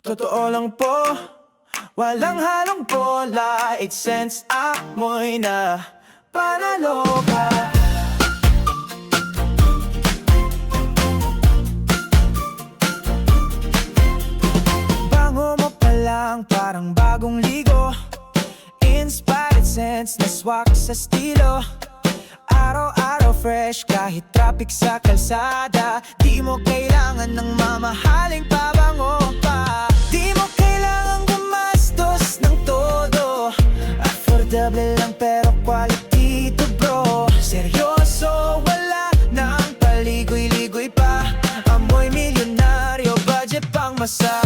Totoo lang po, walang halong bola. 8 cents amoy na panalo ka. Bango mo pa lang, parang bagong ligo. Inspired sense na swak sa estilo. Araw-araw fresh kahit traffic sa kalsada. Di mo kailangan ng mamahaling pabango pa. Di mo kailangan gumastos ng todo. Affordable lang pero quality to bro. Seryoso, wala nang paligoy-ligoy pa. Amoy milyonaryo, budget pang masa.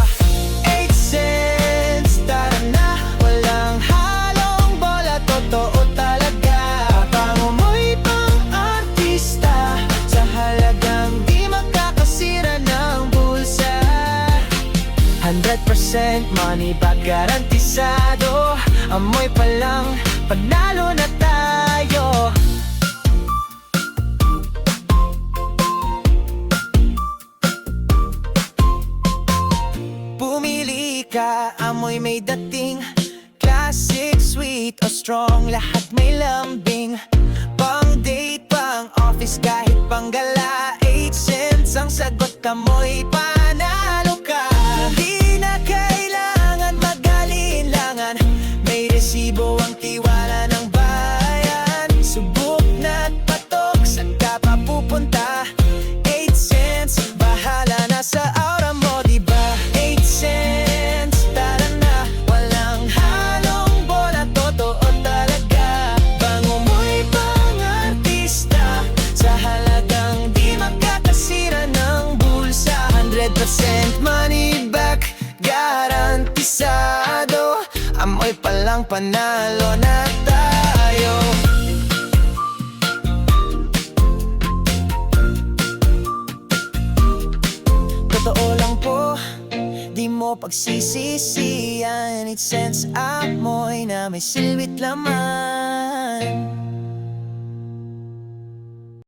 8 cents, tara na. Walang halong bola, totoo talaga. Pangumoy pang artista sa halagang di magkakasira ng bulsa. 100% money back garantisado. Amoy pa lang, panalo na tayo. Pumili ka, amoy may dating. Classic, sweet o strong, lahat may lambing. Pang date, pang office, kahit pang gala. 8 cents ang sagot, amoy panalo ka. Hindi na kailangan mag-alinlangan. May resibo ang tiwala ng bayan. Subok na't patok, saan ka pa pupunta? 8 cents, bahala na sa aura mo, diba? 8 cents, tara na. Walang halong bola, totoo talaga. Bangumoy pang artista sa halagang di magkakasira ng bulsa. 100% money back garantisado. Amoy pa lang, panalo na tayo. Totoo lang po, di mo pagsisisihan. 8 cents amoy na may silbit laman.